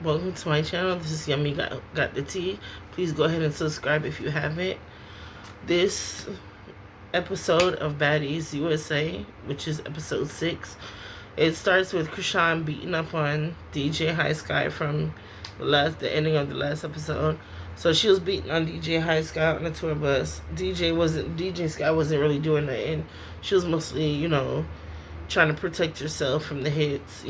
Welcome to my channel. This is Yummy got the Tea. Please go ahead and subscribe if you haven't. This episode of Baddies USA, which is episode 6, it starts with Krishan beating up on DJ High Sky from the ending of the last episode. So she was beating on DJ High Sky on the tour bus. DJ Sky wasn't really doing nothing. She was mostly, trying to protect herself from the hits,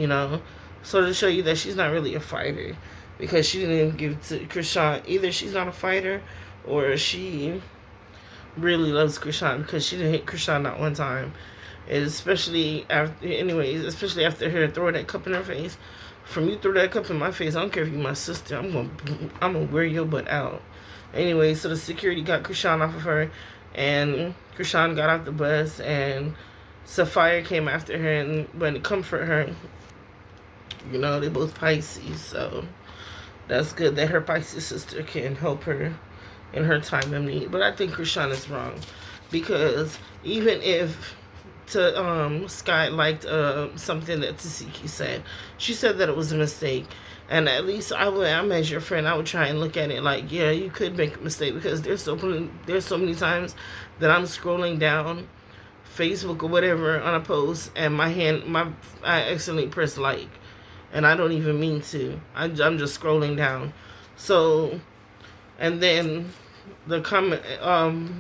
So to show you that she's not really a fighter, because she didn't even give to Krishan. Either she's not a fighter, or she really loves Krishan, because she didn't hit Krishan not one time. And especially after her throwing that cup in her face. From you throw that cup in my face, I don't care if you're my sister, I'm gonna wear your butt out. Anyway, so the security got Krishan off of her, and Krishan got off the bus, and Sapphire came after her and went to comfort her. They both Pisces, so that's good that her Pisces sister can help her in her time of need. But I think Krishan is wrong, because even if Sky liked something that Tasiki said, she said that it was a mistake. And at least I'm as your friend, I would try and look at it like, yeah, you could make a mistake, because there's so many times that I'm scrolling down Facebook or whatever on a post, and I accidentally press like, and I don't even mean to. I'm just scrolling down. So, and then the comment,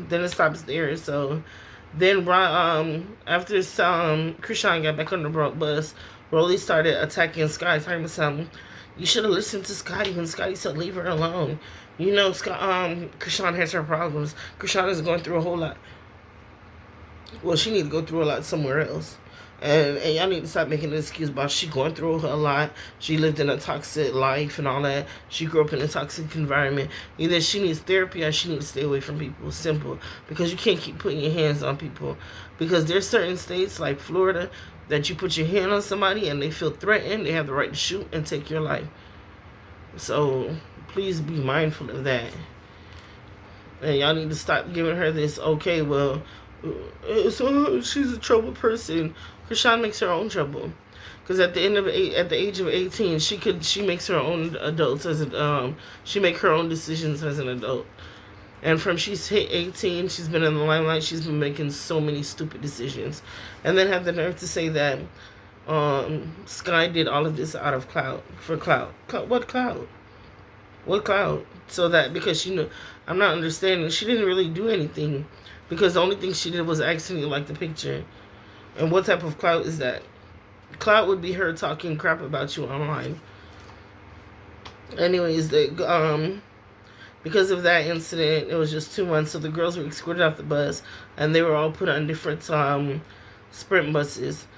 then it stops there. So then, after Krishan got back on the bus, Rolly started attacking Sky, talking about something. You should have listened to Scotty when Scotty said leave her alone. Krishan has her problems. Krishan is going through a whole lot. Well, she need to go through a lot somewhere else. And y'all need to stop making an excuse about she going through a lot. She lived in a toxic life and all that. She grew up in a toxic environment. Either she needs therapy or she needs to stay away from people. Simple. Because you can't keep putting your hands on people. Because there's certain states like Florida that you put your hand on somebody and they feel threatened. They have the right to shoot and take your life. So please be mindful of that. And y'all need to stop giving her this, okay, well, she's a trouble person. Krishan makes her own trouble, because at the age of 18, she makes her own adults she make her own decisions as an adult. And from she's hit 18, she's been in the limelight. She's been making so many stupid decisions, and then have the nerve to say that Sky did all of this out of clout. What clout? What clout? So that because I'm not understanding. She didn't really do anything. Because the only thing she did was accidentally like the picture. And what type of clout is that? Clout would be her talking crap about you online. Anyways, because of that incident, it was just 2 months. So the girls were escorted off the bus, and they were all put on different sprint buses.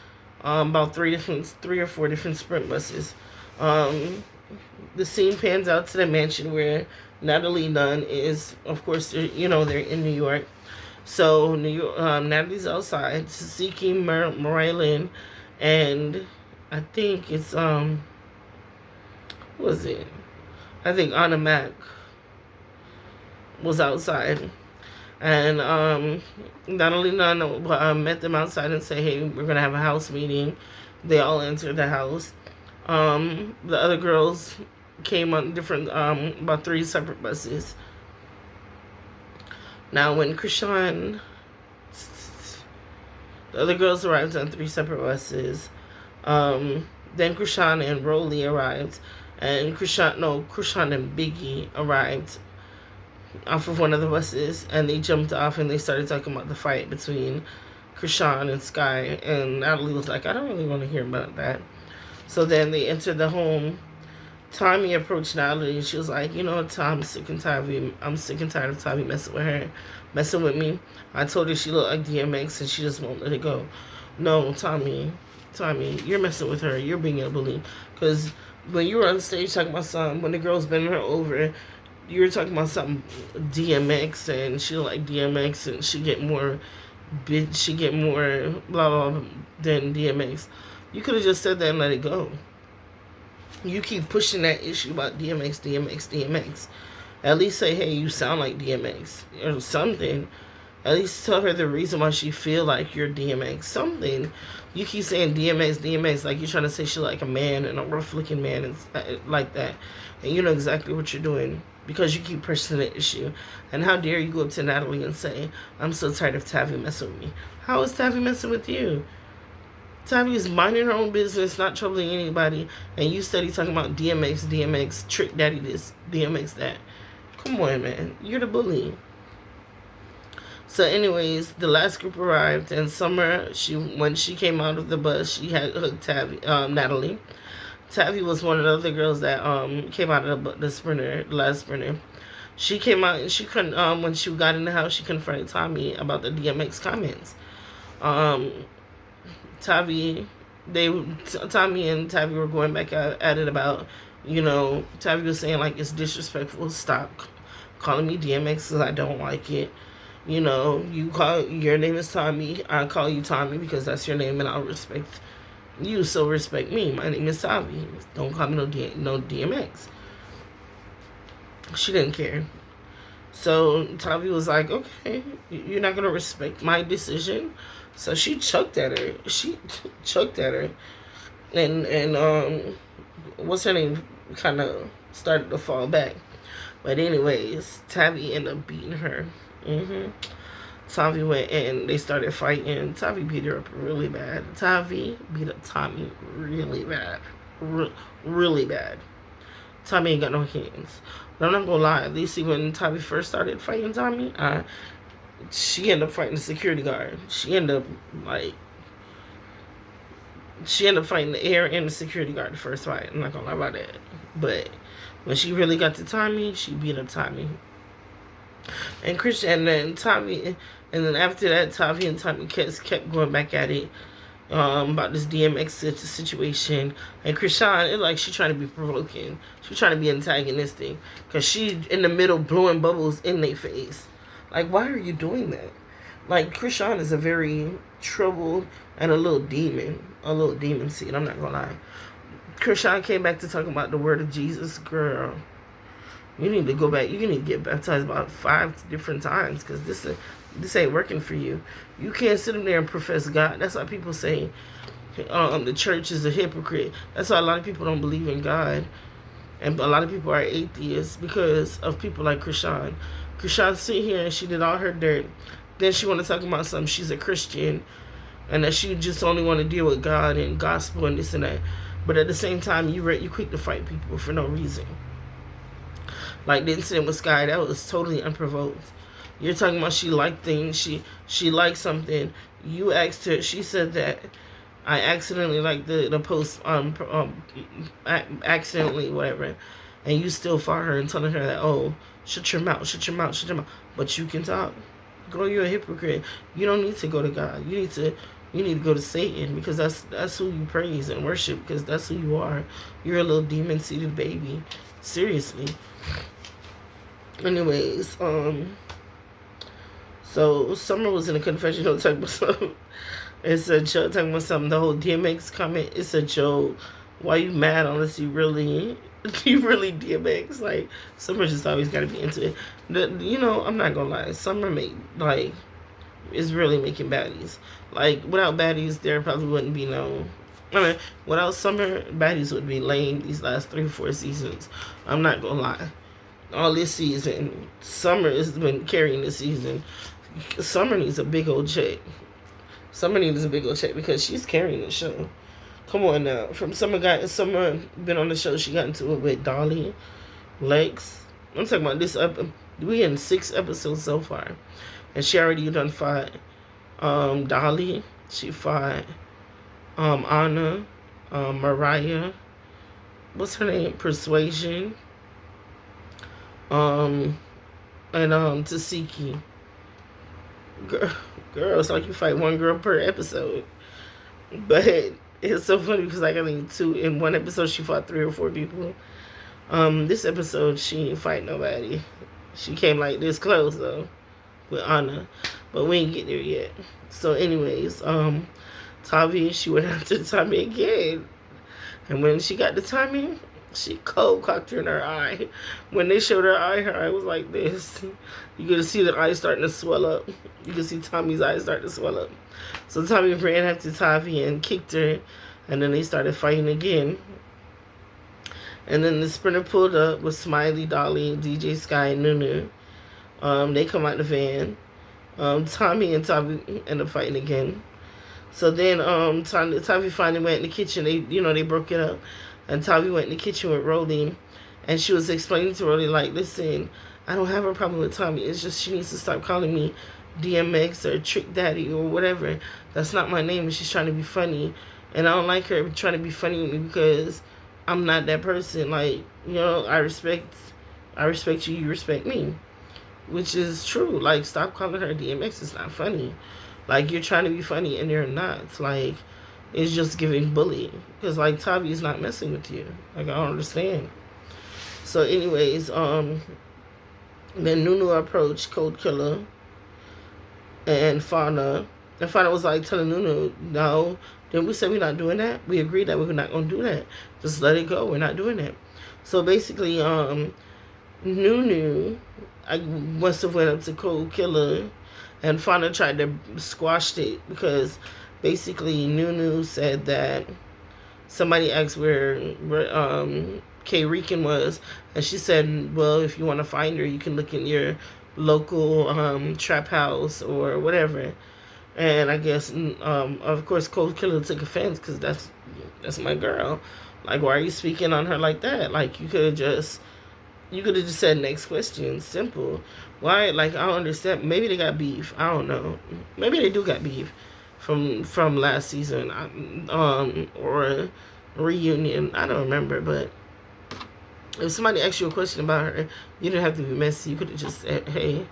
About 3 or 4 different sprint buses. The scene pans out to the mansion where Natalie Nunn is. Of course, they're in New York. So Natalie's outside seeking Marilyn, and I think it's who was it? I think Anna Mac was outside, and Natalie Nunn met them outside and said, "Hey, we're gonna have a house meeting." They all entered the house. The other girls came on different about 3 separate buses. Now, when the other girls arrived on 3 separate buses, then Krishan and Rolly arrived, and Krishan and Biggie arrived off of one of the buses, and they jumped off and they started talking about the fight between Krishan and Sky, and Natalie was like, I don't really want to hear about that. So then they entered the home. Tommy approached Natalie and she was like, Tom, I'm sick and tired of Tommy messing with me. I told her she looked like DMX and she just won't let it go. No, Tommy, you're messing with her. You're being a bully. Because when you were on stage talking about something, when the girls bending her over, you were talking about something DMX, and she looked like DMX, and she get more blah blah than DMX. You could have just said that and let it go. You keep pushing that issue about DMX. At least say, hey, you sound like DMX or something. At least tell her the reason why she feel like you're DMX. Something. You keep saying DMX, DMX, like you're trying to say she like a man and a rough looking man and like that. And you know exactly what you're doing because you keep pressing the issue. And how dare you go up to Natalie and say, I'm so tired of Tavi messing with me. How is Tavi messing with you? Tavi is minding her own business, not troubling anybody. And you steady talking about DMX, DMX, Trick Daddy this, DMX that. Come on, man. You're the bully. So anyways, the last group arrived, and Summer, when she came out of the bus, she had hooked Natalie. Tavi was one of the other girls that came out of the last sprinter. She came out and she couldn't, when she got in the house, she confronted Tommy about the DMX comments. Tommy and Tavi were going back at it about, Tavi was saying like it's disrespectful. Stop calling me DMX because I don't like it. Your name is Tommy. I call you Tommy because that's your name and I'll respect you, so respect me. My name is Tavi. Don't call me no DMX. She didn't care. So Tavi was like, okay, you're not going to respect my decision. So she chucked at her. And what's her name kind of started to fall back. But anyways, Tavi ended up beating her. Tavi went and they started fighting. Tavi beat her up really bad. Tavi beat up Tommy really bad. Really bad. Tommy ain't got no hands. But I'm not gonna lie. At least when Tavi first started fighting Tommy, she ended up fighting the security guard. She ended up fighting the air and the security guard the first fight. I'm not gonna lie about that. But when she really got to Tommy, she beat up Tommy. And Christian and Tommy, and then after that, Tavi and Tommy kept going back at it about this DMX situation. And Krishan, it's like she trying to be provoking. She trying to be antagonistic because she in the middle blowing bubbles in their face. Like, why are you doing that? Like, Krishan is a very troubled and a little demon seed. I'm not gonna lie. Krishan came back to talk about the word of Jesus, girl. You need to go back. You need to get baptized about 5 different times because this ain't working for you. You can't sit in there and profess God. That's why people say the church is a hypocrite. That's why a lot of people don't believe in God. And a lot of people are atheists because of people like Krishan. Krishan sit here and she did all her dirt. Then she want to talk about something. She's a Christian. And that she just only want to deal with God and gospel and this and that. But at the same time, you quick to fight people for no reason. Like the incident with Sky, that was totally unprovoked. You're talking about she liked things, she liked something. You asked her, she said that I accidentally liked the post, accidentally, whatever. And you still fought her and telling her that, oh, shut your mouth. But you can talk. Girl, you're a hypocrite. You don't need to go to God. You need to go to Satan because that's who you praise and worship because that's who you are. You're a little demon-seated baby. Seriously. Anyways, so Summer was in a confessional talking about something. It's a joke talking about something. The whole DMX comment, it's a joke. Why you mad unless you really DMX? Like, Summer just always got to be into it. I'm not gonna lie. Summer is really making Baddies. Like, without Baddies, there probably wouldn't be no. Without Summer, Baddies would be lame these last 3-4 seasons. I'm not gonna lie. All this season, Summer has been carrying the season. Summer needs a big old check. Because she's carrying the show. Come on now. From Summer been on the show, she got into it with Dolly, Lex. I'm talking about this we in 6 episodes so far. And she already done fought Dolly. She fought Anna, Mariah. What's her name? Persuasion. And Tasiki. Girl, it's like you fight one girl per episode. But it's so funny because I think in one episode she fought 3 or 4 people. This episode she didn't fight nobody. She came like this close though with Anna, but we ain't get there yet. So anyways, Tavi, she went after Tommy again, and when she got to Tommy, She cold cocked her in her eye. When they showed her eye was like this. You could see the eye starting to swell up. You could see Tommy's eyes starting to swell up. So Tommy ran after Tavi and kicked her, and then they started fighting again. And then the sprinter pulled up with Smiley, Dolly, DJ Sky, and Nunu. They come out the van. Tommy and Tavi end up fighting again. So then Tavi finally went in the kitchen. They broke it up. And Tavi went in the kitchen with Rolly, and she was explaining to Rolly, like, listen, I don't have a problem with Tommy. It's just she needs to stop calling me DMX or Trick Daddy or whatever. That's not my name, and she's trying to be funny. And I don't like her trying to be funny with me because I'm not that person. Like, I respect you, you respect me. Which is true. Like, stop calling her DMX. It's not funny. Like, you're trying to be funny and you're not. Like, it's just giving bully. Because, like, Tavi is not messing with you. Like, I don't understand. So, anyways, then Nunu approached Cold Killer and Fauna. And Fauna was, like, telling Nunu, no, didn't we say we're not doing that? We agreed that we're not going to do that. Just let it go. We're not doing that. So, basically, Nunu, I must have went up to Cold Killer, and Fauna tried to squash it because basically Nunu said that somebody asked where K Rican was, and she said, well, if you want to find her, you can look in your local trap house or whatever. And I guess of course Cold Killer took offense because that's my girl. Like, why are you speaking on her like that? Like, you could have just said next question. Simple. Why? Like, I don't understand. Maybe they got beef. I don't know. Maybe they do got beef from last season, or a reunion. I don't remember. But if somebody asked you a question about her, you didn't have to be messy. You could have just said, hey,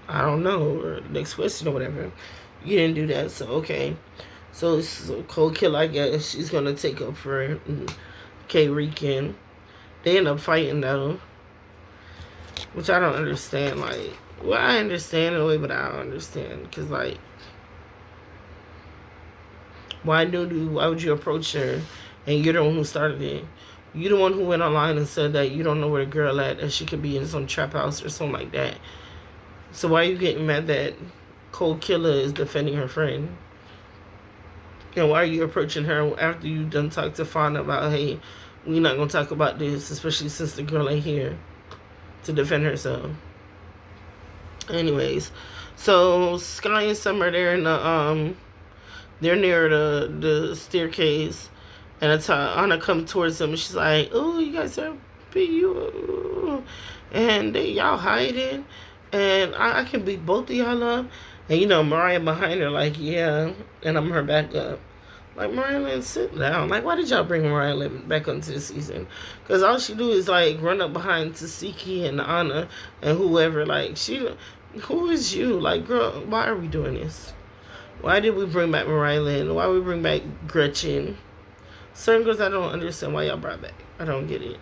I don't know, or next question or whatever. You didn't do that, so okay. So Cold Killer, I guess she's gonna take up for K Rican. They end up fighting though, which I don't understand. Like, well, I understand in a way, but I don't understand because, like, why would you approach her and you're the one who started it? You're the one who went online and said that you don't know where the girl at, and she could be in some trap house or something like that. So why are you getting mad that Cold Killer is defending her friend? And why are you approaching her after you done talked to Fauna about, hey, we're not going to talk about this, especially since the girl ain't here to defend herself. Anyways, so Sky and Summer, they're near the staircase, and Anna comes towards them, and she's like, oh, you guys are beautiful, and y'all hiding, and I can beat both of y'all up. And Mariah behind her, like, yeah, and I'm her backup. Like, Mariah Lynn, sit down. Like, why did y'all bring Mariah Lynn back onto the season? Because all she do is, like, run up behind Tasiki and Anna and whoever. Like, who is you? Like, girl, why are we doing this? Why did we bring back Mariah Lynn? Why we bring back Gretchen? Certain girls I don't understand why y'all brought back. I don't get it.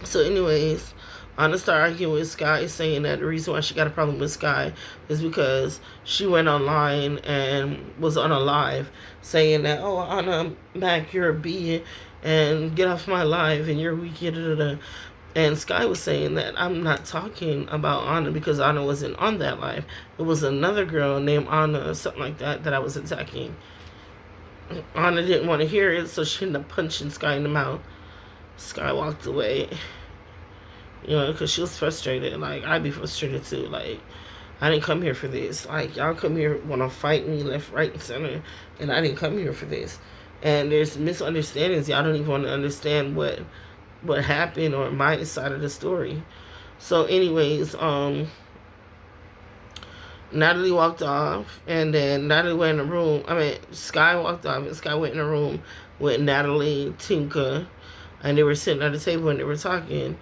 So, anyways, Anna started arguing with Sky, saying that the reason why she got a problem with Sky is because she went online and was on a live saying that, oh, Anna, Mac, you're a B, and get off my live, and you're weak, And Sky was saying that I'm not talking about Anna because Anna wasn't on that live. It was another girl named Anna or something like that I was attacking. Anna didn't want to hear it, so she ended up punching Sky in the mouth. Sky walked away. Because she was frustrated. Like, I'd be frustrated too. Like, I didn't come here for this. Like, y'all come here want to fight me left, right, and center, and I didn't come here for this. And there's misunderstandings. Y'all don't even want to understand what happened or my side of the story. So, anyways, Natalie walked off, and then Natalie went in the room. Sky walked off, and Sky went in the room with Natalie, Tinka, and they were sitting at the table and they were talking.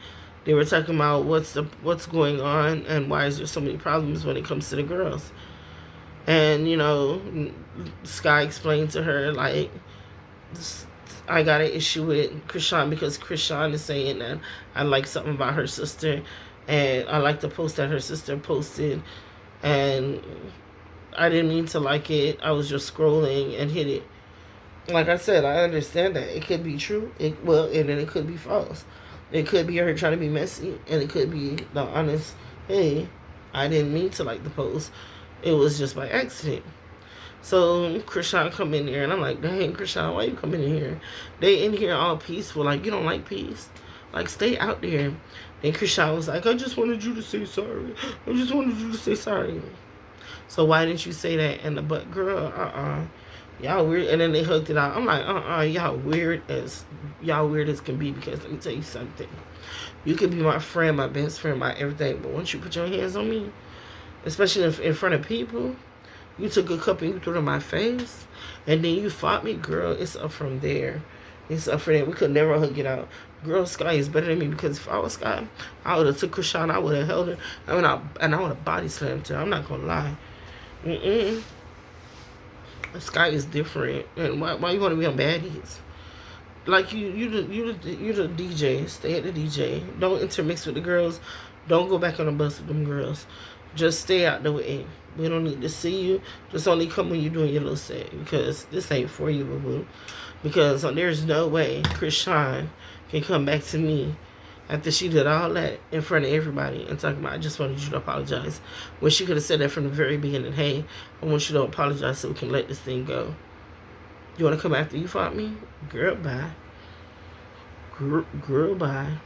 They were talking about what's going on and why is there so many problems when it comes to the girls. And, Sky explained to her, like, I got an issue with Krishan because Krishan is saying that I like something about her sister, and I like the post that her sister posted, and I didn't mean to like it. I was just scrolling and hit it. like I said, I understand that it could be true. And then it could be false. It could be her trying to be messy, and it could be the honest. Hey, I didn't mean to like the post. It was just by accident. So Krishan come in there, and I'm like, dang, Krishan, why you coming in here? They in here all peaceful, like you don't like peace. Like stay out there. And Krishan was like, I just wanted you to say sorry. I just wanted you to say sorry. So why didn't you say that? And the butt girl, y'all weird. And then they hooked it out. I'm like, y'all weird as can be. Because let me tell you something. You can be my friend, my best friend, my everything. But once you put your hands on me, especially in front of people, you took a cup and you threw it in my face, and then you fought me, girl. It's up from there. It's up from there. We could never hug it out. Girl, Sky is better than me, because if I was Sky, I would have took Krishan, I would have held her, I would have body slammed her. I'm not gonna lie. Sky is different. And why you want to be on Baddies? Like you the DJ. Stay at the DJ. Don't intermix with the girls. Don't go back on the bus with them girls. Just stay out the way. We don't need to see you. Just only come when you're doing your little set, because this ain't for you, boo-boo. Because there's no way Krishan can come back to me after she did all that in front of everybody and talking about, I just wanted you to apologize. When she could have said that from the very beginning. Hey, I want you to apologize so we can let this thing go. You want to come after you fought me? Girl, bye. Girl, bye.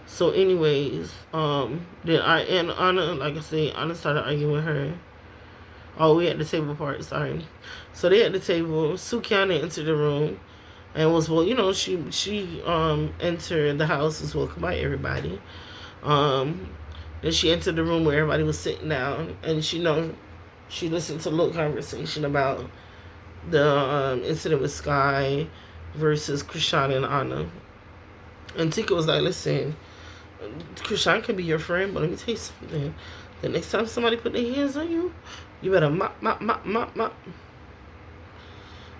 So anyways, then Anna, like I said, Anna started arguing with her. Oh, we at the table part, sorry. So they at the table. Sukiana entered the room and was, well, she entered the house, was welcomed by everybody. Then she entered the room where everybody was sitting down, and she listened to a little conversation about the incident with Sky versus Krishan and Anna. And Tika was like, listen, Krishan can be your friend, but let me tell you something. The next time somebody put their hands on you, you better mop.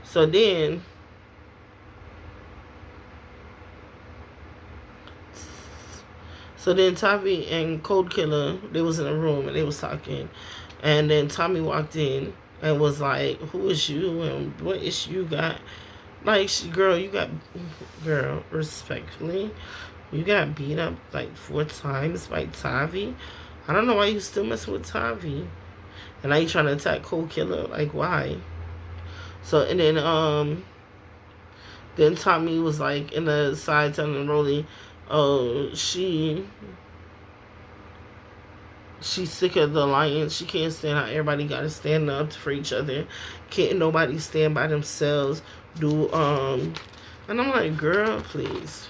So then Tavi and Cold Killer, they was in a room and they was talking. And then Tommy walked in and was like, who is you and what issue you got? Like, girl, respectfully, you got beat up like 4 times by Tavi. I don't know why you still messing with Tavi. And now you trying to attack Cold Killer. Like, why? So, and then Tommy was like in the side telling Rolly, oh, she's sick of the alliance. She can't stand how everybody got to stand up for each other. Can't nobody stand by themselves. And I'm like, girl, please.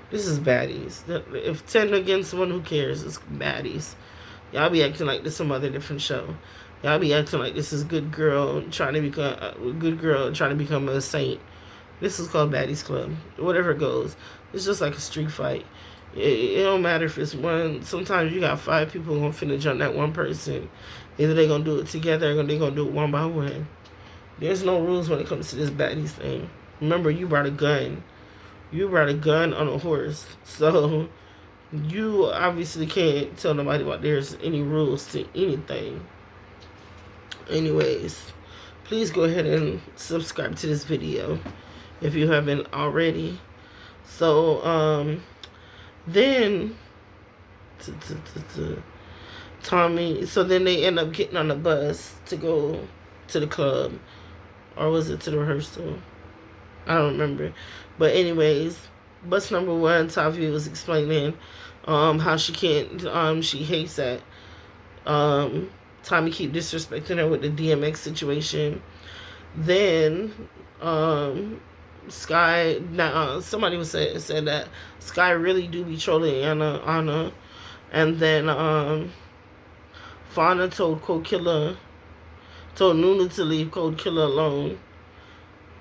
This is Baddies. If 10 against 1, who cares? It's Baddies. Y'all be acting like this some other different show. Y'all be acting like this is good girl trying to become a saint. This is called Baddies Club. Whatever goes. It's just like a street fight. It don't matter if it's one. Sometimes you got 5 people who gonna finna jump that one person. Either they gonna do it together or they gonna do it one by one. There's no rules when it comes to this Baddies thing. Remember, you brought a gun. You brought a gun on a horse. So you obviously can't tell nobody about there's any rules to anything. Anyways, please go ahead and subscribe to this video if you haven't already. So then Tommy, so then they end up getting on the bus to go to the club, or was it to the rehearsal? I don't remember. But anyways, bus number 1, Tavi was explaining how she can't, she hates that Tommy keep disrespecting her with the DMX situation. Then Sky, somebody said that Sky really do be trolling Anna. And then Fauna told Nunu to leave Cold Killer alone.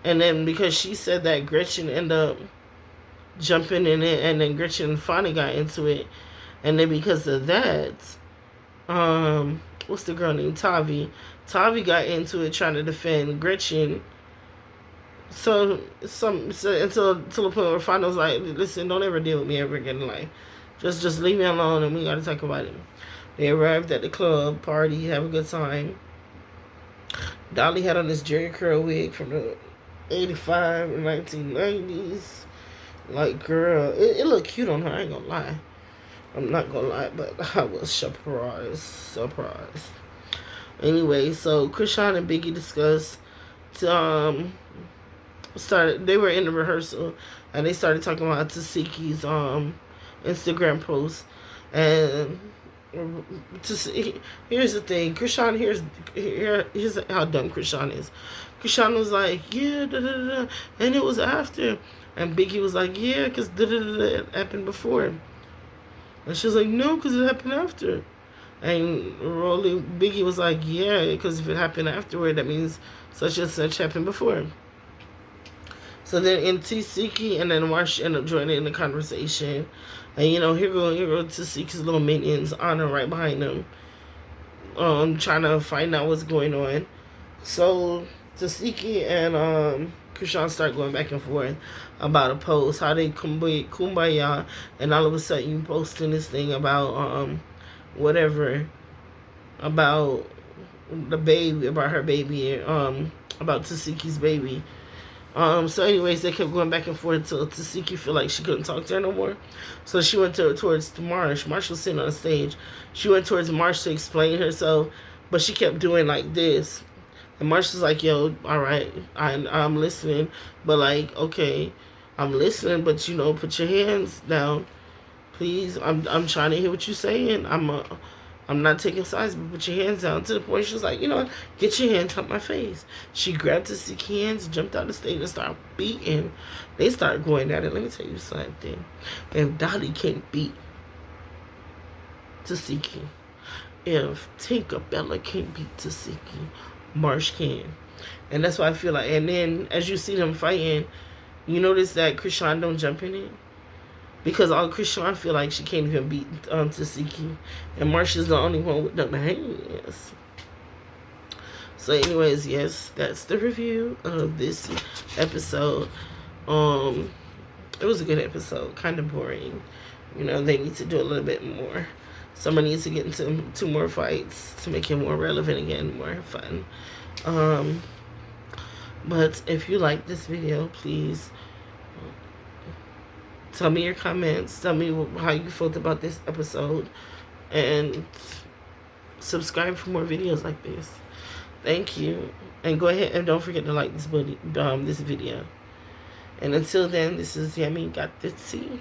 And then because she said that, Gretchen ended up jumping in it, and then Gretchen and Fauna got into it. And then because of that, what's the girl named Tavi? Tavi got into it trying to defend Gretchen. So until the point where Fauna was like, listen, don't ever deal with me ever again in life. Just leave me alone and we gotta talk about it. They arrived at the club party, have a good time. Dolly had on this Jerry curl wig from the 85 and 1990s. Like, girl, it looked cute on her, I ain't gonna lie. I'm not gonna lie, but I was surprised. Anyway, so Krishan and Biggie discussed, they were in the rehearsal, and they started talking about Tasiki's Instagram post. And here's the thing, Krishan, here's how dumb Krishan is. Krishan was like, yeah, da, da, da, da, and it was after. And Biggie was like, yeah, because da, da, da, da, it happened before. And she was like, no, because it happened after. And Biggie was like, yeah, because if it happened afterward, that means such and such happened before. So then Tasiki and then Marsh end up joining in the conversation. And here go Tasiki's little minions, Anna right behind them, trying to find out what's going on. So Tasiki and Krishan start going back and forth about a post, how they kumbaya, and all of a sudden you posting this thing about whatever, about the baby, about her baby, about Tasiki's baby. So anyways, they kept going back and forth until Tasiki feel like she couldn't talk to her no more. So she went towards Marsh. Marsh was sitting on stage. She went towards Marsh to explain herself, but she kept doing like this. And Marsh was like, yo, all right, I'm listening. But like, okay, I'm listening, but put your hands down, please. I'm trying to hear what you're saying. I'm not taking sides, but put your hands down. To the point she was like, get your hands off my face. She grabbed Tasiki's hands, jumped out the stage, and started beating. They started going at it. Let me tell you something. If Dolly can't beat Tasiki, if Tinkerbella can't beat Tasiki, Marsh can. And that's why I feel like, and then as you see them fighting, you notice that Krishan don't jump in it. Because all Krishan feel like she can't even beat Tasiki. And Marsha's the only one with them hands. So anyways, yes, that's the review of this episode. It was a good episode. Kind of boring. They need to do a little bit more. Someone needs to get into 2 more fights to make it more relevant again, more fun. But if you like this video, please tell me your comments. Tell me how you felt about this episode. And subscribe for more videos like this. Thank you. And go ahead and don't forget to like this video. And until then, this is Yummy Got the Tea.